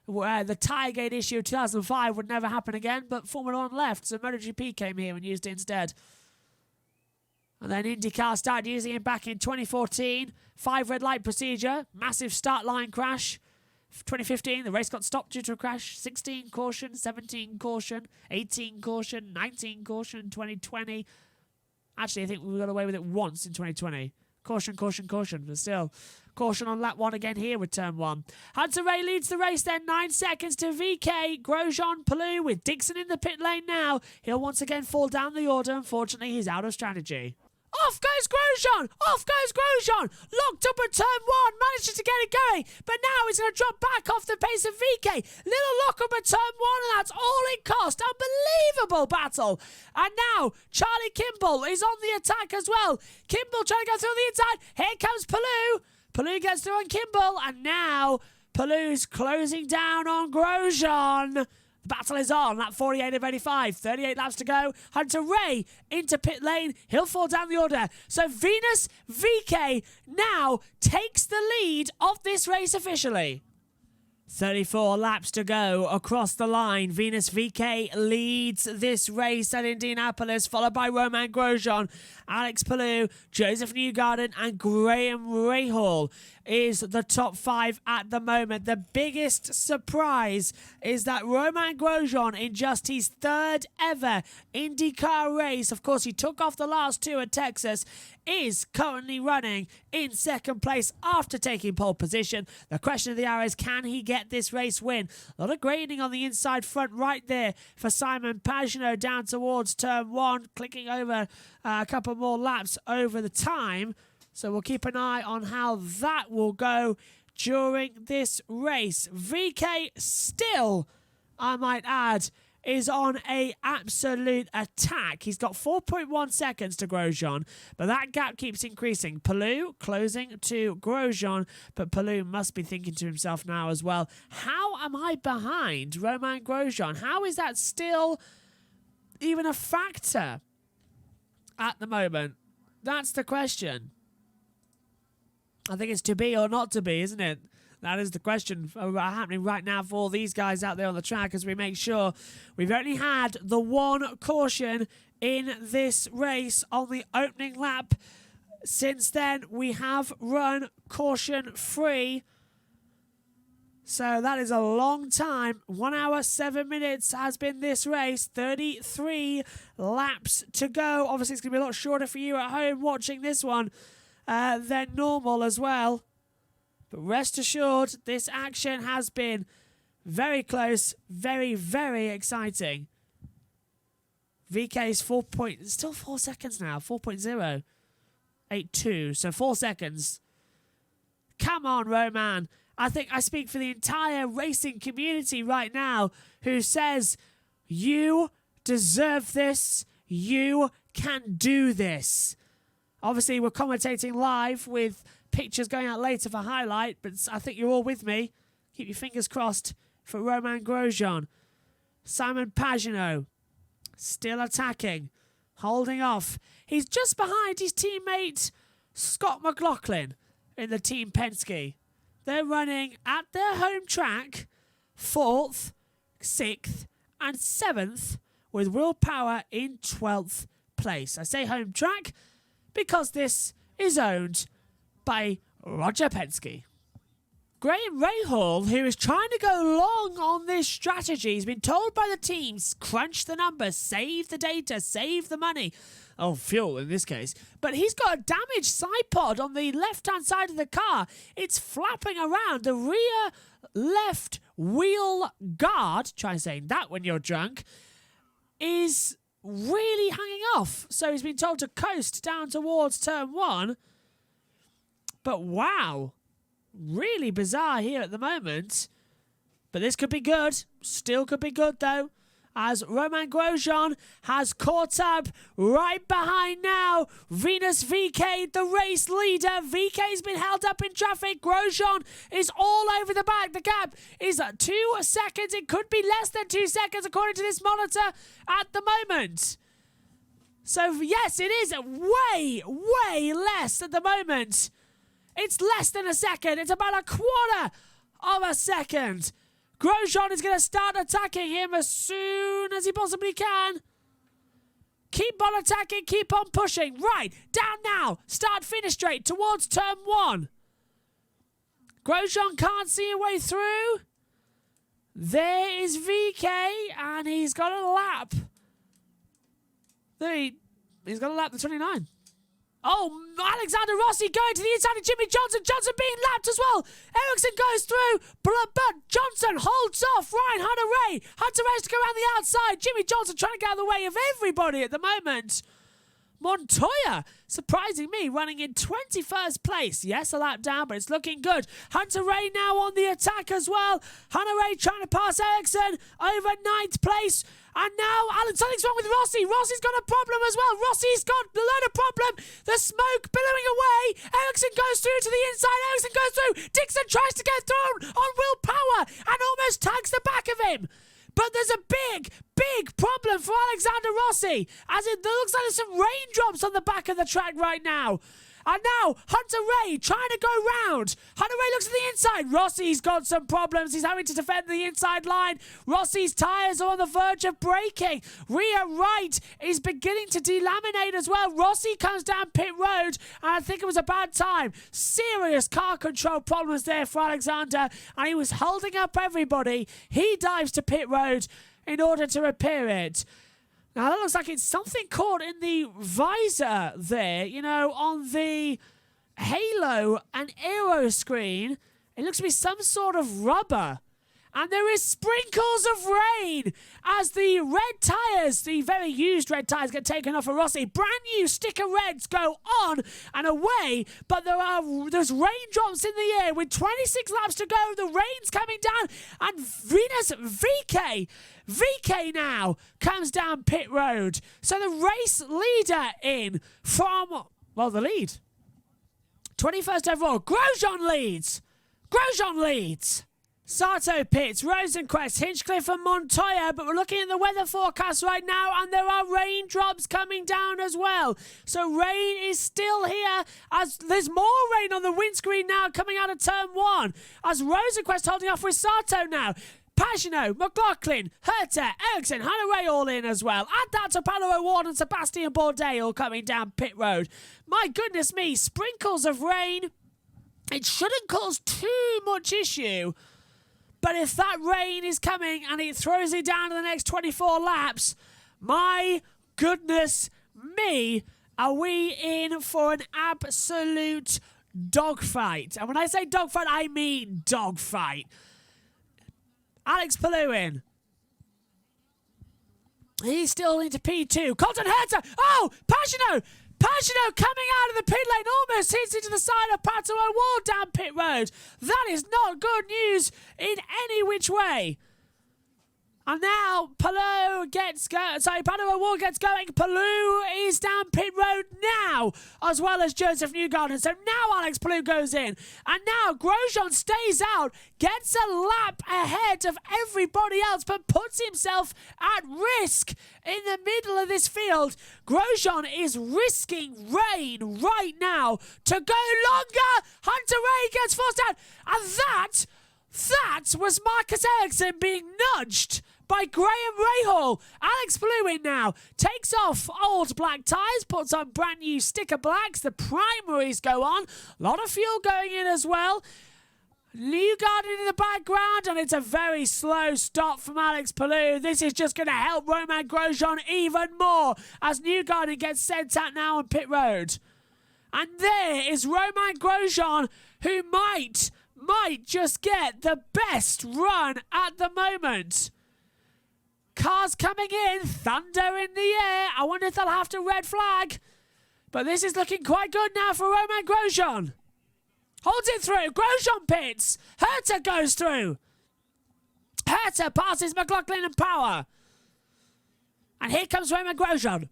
S1: the Tiregate issue of 2005 would never happen again, but Formula 1 left, so MotoGP came here and used it instead. And then IndyCar started using it back in 2014. 5 red light procedure, massive start line crash. 2015, the race got stopped due to a crash. 16 caution, 17 caution, 18 caution, 19 caution, 2020. Actually, I think we got away with it once in 2020. Caution, caution, caution. But still, caution on lap 1 again here with turn 1. Hunter Ray leads the race then. 9 seconds to VK. Grosjean, Palou with Dixon in the pit lane now. He'll once again fall down the order. Unfortunately, he's out of strategy. Off goes Grosjean! Off goes Grosjean! Locked up at turn 1, manages to get it going, but now he's going to drop back off the pace of VK. Little lock up at turn 1, and that's all it cost. Unbelievable battle. And now, Charlie Kimball is on the attack as well. Kimball trying to go through the inside. Here comes Palou. Palou gets through on Kimball, and now Palou's closing down on Grosjean. The battle is on, lap 48 of 85. 38 laps to go. Hunter Ray into pit lane. He'll fall down the order. So Venus VK now takes the lead of this race officially. 34 laps to go across the line. Venus VK leads this race at Indianapolis, followed by Romain Grosjean, Alex Palou, Joseph Newgarden, and Graham Rahal is the top 5 at the moment. The biggest surprise is that Romain Grosjean, in just his 3rd ever IndyCar race, of course he took off the last 2 at Texas, is currently running in 2nd place after taking pole position. The question of the hour is, can he get this race win? A lot of grading on the inside front right there for Simon Pagenaud down towards turn 1, clicking over a couple more laps over the time. So we'll keep an eye on how that will go during this race. VK still, I might add, is on a absolute attack. He's got 4.1 seconds to Grosjean, but that gap keeps increasing. Palou closing to Grosjean, but Palou must be thinking to himself now as well, how am I behind Romain Grosjean? How is that still even a factor at the moment? That's the question. I think it's to be or not to be, isn't it? That is the question happening right now for all these guys out there on the track as we make sure we've only had the one caution in this race on the opening lap. Since then, we have run caution free. So that is a long time. 1 hour, 7 minutes has been this race. 33 laps to go. Obviously, it's going to be a lot shorter for you at home watching this one than normal as well. But rest assured, this action has been very close, very, very exciting. VK's still 4 seconds now, 4.082, so 4 seconds. Come on, Roman. I think I speak for the entire racing community right now who says, you deserve this, you can do this. Obviously, we're commentating live with pictures going out later for highlight, but I think you're all with me. Keep your fingers crossed for Romain Grosjean. Simon Pagenaud still attacking, holding off. He's just behind his teammate Scott McLaughlin in the Team Penske. They're running at their home track 4th, 6th and 7th with Will Power in 12th place. I say home track because this is owned by Roger Penske. Graham Rahal, who is trying to go long on this strategy, has been told by the teams, crunch the numbers, save the data, save the money. Oh, fuel in this case. But he's got a damaged side pod on the left-hand side of the car. It's flapping around. The rear left wheel guard, try saying that when you're drunk, is really hanging off. So he's been told to coast down towards turn 1. But wow, really bizarre here at the moment. But this could be good. Still could be good though, as Romain Grosjean has caught up right behind now. Venus VK, the race leader. VK's been held up in traffic. Grosjean is all over the back. The gap is 2 seconds. It could be less than 2 seconds according to this monitor at the moment. So yes, it is way, way less at the moment. It's less than a second. It's about a quarter of a second. Grosjean is going to start attacking him as soon as he possibly can. Keep on attacking. Keep on pushing. Right, down now. Start finish straight towards turn 1. Grosjean can't see a way through. There is VK, and he's got a lap. He's got a lap the 29. Oh, Alexander Rossi going to the inside of Jimmy Johnson. Johnson being lapped as well. Ericsson goes through, but Johnson holds off Ryan Hunter-Reay. Hunter-Reay's to go around the outside. Jimmy Johnson trying to get out of the way of everybody at the moment. Montoya, surprising me, running in 21st place. Yes, a lap down, but it's looking good. Hunter-Reay now on the attack as well. Hunter-Reay trying to pass Ericsson over 9th place. And now something's wrong with Rossi. Rossi's got a problem as well. Rossi's got a load of problem. The smoke billowing away. Ericsson goes through to the inside. Ericsson goes through. Dixon tries to get thrown on Will Power and almost tags the back of him. But there's a big, big problem for Alexander Rossi, as it looks like there's some raindrops on the back of the track right now. And now, Hunter-Reay trying to go round. Hunter-Reay looks at the inside. Rossi's got some problems. He's having to defend the inside line. Rossi's tyres are on the verge of breaking. Rear right is beginning to delaminate as well. Rossi comes down pit road, and I think it was a bad time. Serious car control problems there for Alexander, and he was holding up everybody. He dives to pit road in order to repair it. Now, that looks like it's something caught in the visor there, you know, on the halo and aero screen. It looks to be some sort of rubber. And there is sprinkles of rain as the red tyres, the very used red tyres, get taken off of Rossi. Brand new sticker reds go on and away, but there's raindrops in the air with 26 laps to go. The rain's coming down, and Venus VK now comes down pit road. So the race leader in from, well, the lead. 21st overall, Grosjean leads. Sato pits, Rosenquist, Hinchcliffe and Montoya, but we're looking at the weather forecast right now and there are raindrops coming down as well. So rain is still here as there's more rain on the windscreen now coming out of turn 1 as Rosenquist holding off with Sato now. Pagano, McLaughlin, Herta, Ericsson, Hanna-Ray all in as well. Add that to Paolo O'Ward and Sebastian Bourdais all coming down pit road. My goodness me, sprinkles of rain. It shouldn't cause too much issue. But if that rain is coming and it throws it down to the next 24 laps, my goodness me, are we in for an absolute dogfight. And when I say dogfight, I mean dogfight. Alex Palou in. He's still into P2. Colton Herta. Oh, Pagano coming out of the pit lane, almost hits into the side of Pato O'Ward down pit road. That is not good news in any which way. And now Pato O'Ward gets going. Palou is down pit road now, as well as Joseph Newgarden. So now Alex Palou goes in. And now Grosjean stays out, gets a lap ahead of everybody else, but puts himself at risk in the middle of this field. Grosjean is risking rain right now to go longer. Hunter Ray gets forced out. And that was Marcus Ericsson being nudged by Graham Rahal. Alex Palou in now. Takes off old black tyres, puts on brand new sticker blacks. The primaries go on. A lot of fuel going in as well. Newgarden in the background, and it's a very slow stop from Alex Palou. This is just going to help Romain Grosjean even more as Newgarden gets sent out now on pit road. And there is Romain Grosjean, who might just get the best run at the moment. Cars coming in, thunder in the air. I wonder if they'll have to red flag. But this is looking quite good now for Romain Grosjean. Holds it through. Grosjean pits. Herta goes through. Herta passes McLaughlin and Power. And here comes Romain Grosjean.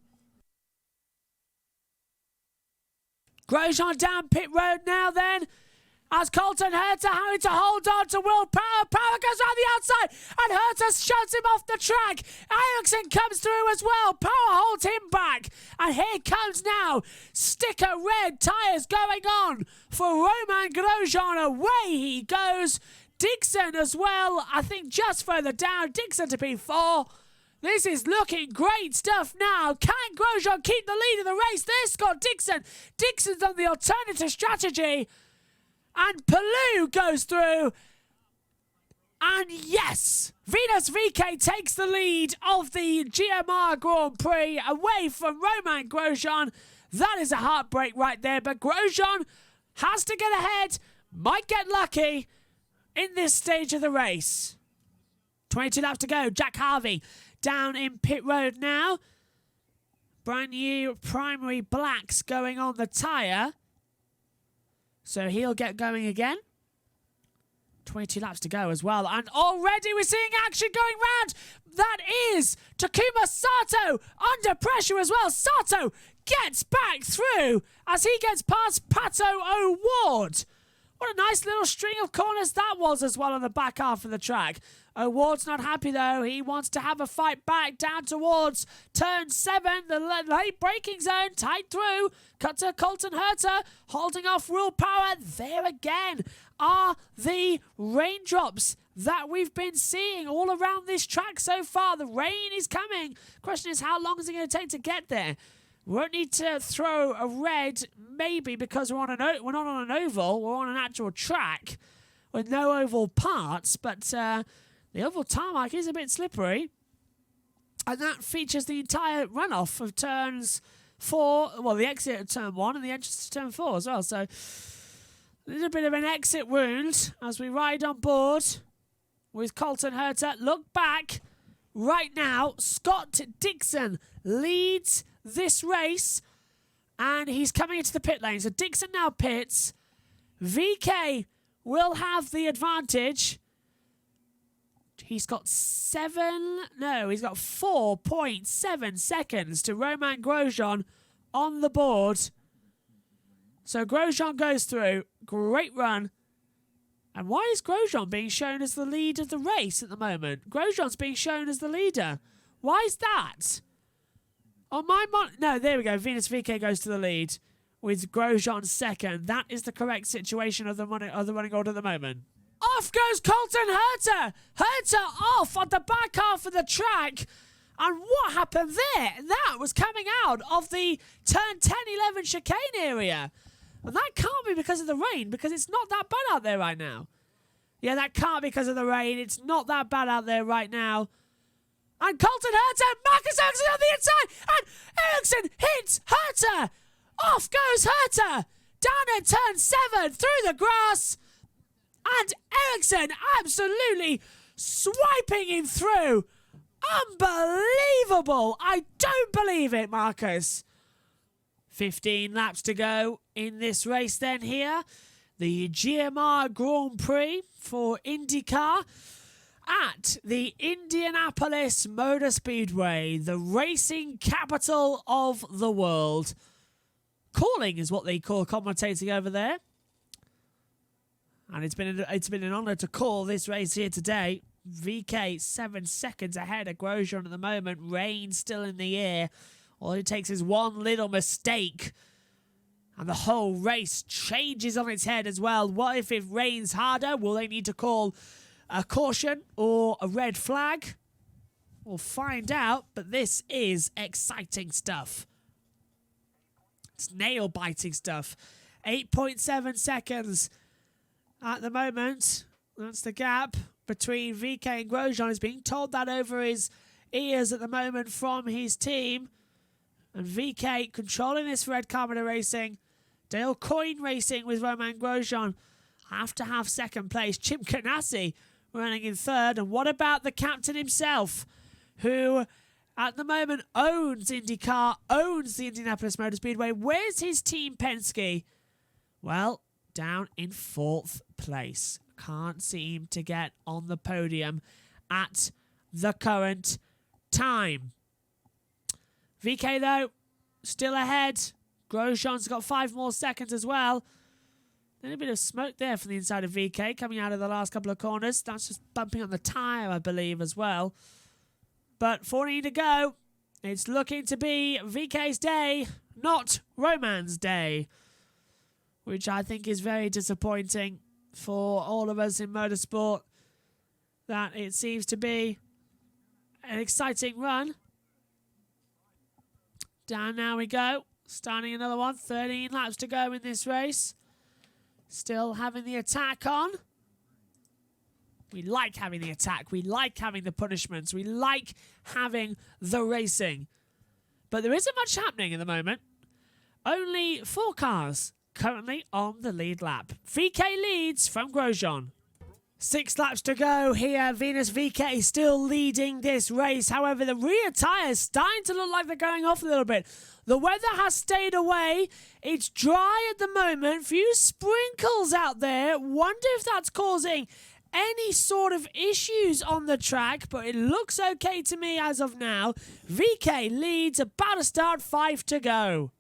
S1: Grosjean down pit road now then. As Colton Herta having to hold on to Will Power. Power goes around the outside and Herta shoves him off the track. Ericsson comes through as well. Power holds him back. And here comes now sticker red tyres going on for Romain Grosjean. Away he goes. Dixon as well. I think just further down. Dixon to P4. This is looking great stuff now. Can Grosjean keep the lead of the race? There's Scott Dixon. Dixon's on the alternative strategy. And Palou goes through. And yes, Venus VK takes the lead of the GMR Grand Prix away from Romain Grosjean. That is a heartbreak right there. But Grosjean has to get ahead. Might get lucky in this stage of the race. 22 laps to go. Jack Harvey down in pit road now. Brand new primary blacks going on the tyre. So he'll get going again. 22 laps to go as well. And already we're seeing action going round. That is Takuma Sato under pressure as well. Sato gets back through as he gets past Pato O'Ward. What a nice little string of corners that was as well on the back half of the track. O'Ward's not happy though. He wants to have a fight back down towards turn 7. The late braking zone. Tight through. Cut to Colton Herta. Holding off Will Power. There again are the raindrops that we've been seeing all around this track so far. The rain is coming. Question is, how long is it going to take to get there? We won't need to throw a red, maybe, because we're not on an oval. We're on an actual track with no oval parts. But the oval tarmac is a bit slippery. And that features the entire runoff of turns 4. Well, the exit of turn 1 and the entrance to turn 4 as well. So a little bit of an exit wound as we ride on board with Colton Herta. Look back right now. Scott Dixon leads this race, and he's coming into the pit lane. So Dixon now pits. VK will have the advantage. He's got 4.7 seconds to Romain Grosjean on the board. So Grosjean goes through. Great run. And why is Grosjean being shown as the lead of the race at the moment? Grosjean's being shown as the leader. Why is that? On my no, there we go. Venus VK goes to the lead with Grosjean second. That is the correct situation of the running order at the moment. Off goes Colton Herta. Herta off on the back half of the track. And what happened there? That was coming out of the turn 10-11 chicane area. And that can't be because of the rain, because it's not that bad out there right now. Yeah, that can't be because of the rain. It's not that bad out there right now. And Colton Herta, Marcus Ericsson on the inside, and Ericsson hits Herta. Off goes Herta, down at turn 7, through the grass, and Ericsson absolutely swiping him through. Unbelievable. I don't believe it, Marcus. 15 laps to go in this race then here. The GMR Grand Prix for IndyCar at the Indianapolis Motor Speedway, the racing capital of the world. Calling is what they call commentating over there. And it's been an honour to call this race here today. VK 7 seconds ahead of Grosjean at the moment. Rain still in the air. All it takes is one little mistake and the whole race changes on its head as well. What if it rains harder? Will they need to call a caution or a red flag? We'll find out, but this is exciting stuff. It's nail-biting stuff. 8.7 seconds at the moment. That's the gap between VK and Grosjean. He's being told that over his ears at the moment from his team. And VK controlling this red car motor racing. Dale Coyne racing with Romain Grosjean. Have to have second place. Chip Ganassi running in third. And what about the captain himself, who at the moment owns IndyCar, owns the Indianapolis Motor Speedway? Where's his team Penske? Well, down in 4th place. Can't seem to get on the podium at the current time. VK, though, still ahead. Grosjean's got 5 more seconds as well. A little bit of smoke there from the inside of VK coming out of the last couple of corners. That's just bumping on the tyre, I believe, as well. But 14 to go. It's looking to be VK's day, not Roman's day, which I think is very disappointing for all of us in motorsport, that it seems to be an exciting run. Down now we go. Starting another one. 13 laps to go in this race. Still having the attack on. We like having the attack. We like having the punishments. We like having the racing. But there isn't much happening at the moment. Only 4 cars currently on the lead lap. VK leads from Grosjean. 6 laps to go here. Venus VK still leading this race. However, the rear tyres starting to look like they're going off a little bit. The weather has stayed away. It's dry at the moment. Few sprinkles out there. Wonder if that's causing any sort of issues on the track, but it looks okay to me as of now. VK leads, about to start, 5 to go.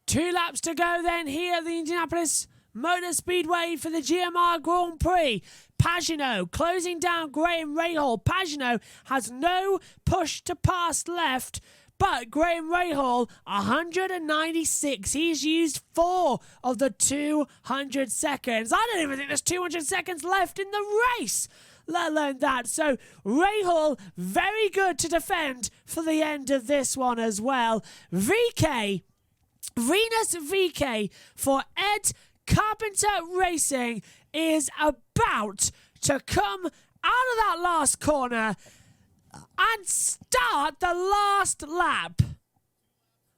S1: 2 laps to go then here at the Indianapolis Motor Speedway for the GMR Grand Prix. Pagenaud closing down Graham Rahal. Pagenaud has no push to pass left, but Graham Rahal, 196. He's used 4 of the 200 seconds. I don't even think there's 200 seconds left in the race, let alone that. So Rahal, very good to defend for the end of this one as well. VK, Venus VK for Ed Carpenter Racing is about to come out of that last corner and start the last lap.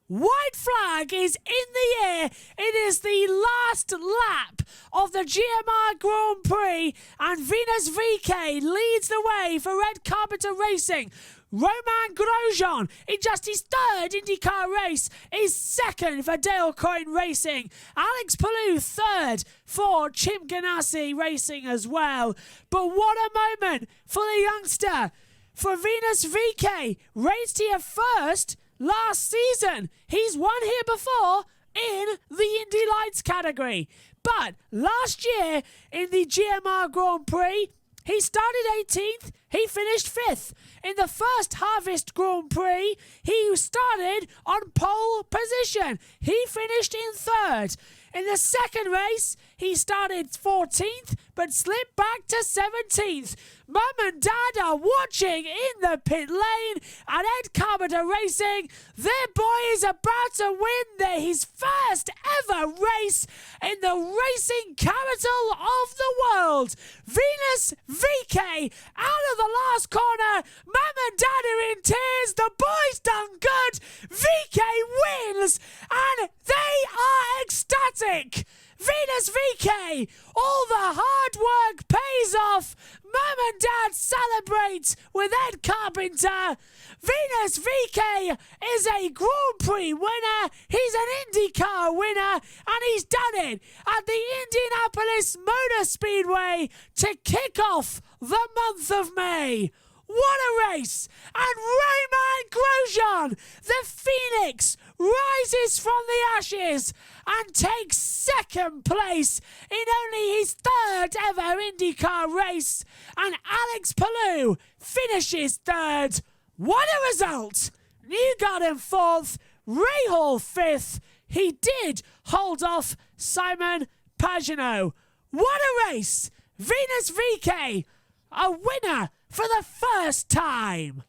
S1: White flag is in the air. It is the last lap of the GMR Grand Prix, and Venus VK leads the way for Red Carpenter Racing. Romain Grosjean, in just his third IndyCar race, is second for Dale Coyne Racing. Alex Palou third for Chip Ganassi Racing as well. But what a moment for the youngster. For Venus VK, raced here first last season. He's won here before in the Indy Lights category. But last year in the GMR Grand Prix, he started 18th, he finished 5th. In the first Harvest Grand Prix, he started on pole position. He finished in 3rd. In the second race, he started 14th, but slipped back to 17th. Mum and Dad are watching in the pit lane at Ed Carpenter Racing. Their boy is about to win his first ever race in the racing capital of the world. Venus VK out of the last corner. Mum and Dad are in tears. The boy's done good. VK wins, and they are ecstatic. Venus VK, all the hard work pays off. Mum and Dad celebrate with Ed Carpenter. Venus VK is a Grand Prix winner. He's an IndyCar winner, and he's done it at the Indianapolis Motor Speedway to kick off the month of May. What a race! And Romain Grosjean, the Phoenix, rises from the ashes and takes second place in only his third ever IndyCar race. And Alex Palou finishes third. What a result! Newgarden fourth, Rahal fifth. He did hold off Simon Pagenaud. What a race! Venus VK, a winner for the first time.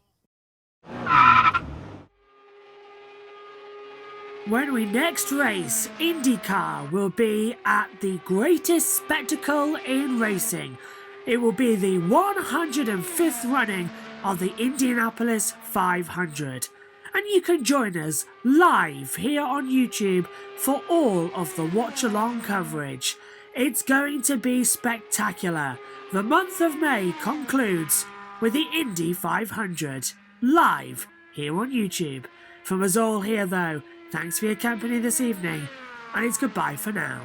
S1: When we next race, IndyCar will be at the greatest spectacle in racing. It will be the 105th running of the Indianapolis 500. And you can join us live here on YouTube for all of the watch-along coverage. It's going to be spectacular. The month of May concludes with the Indy 500, live here on YouTube. From us all here though, thanks for your company this evening, and it's goodbye for now.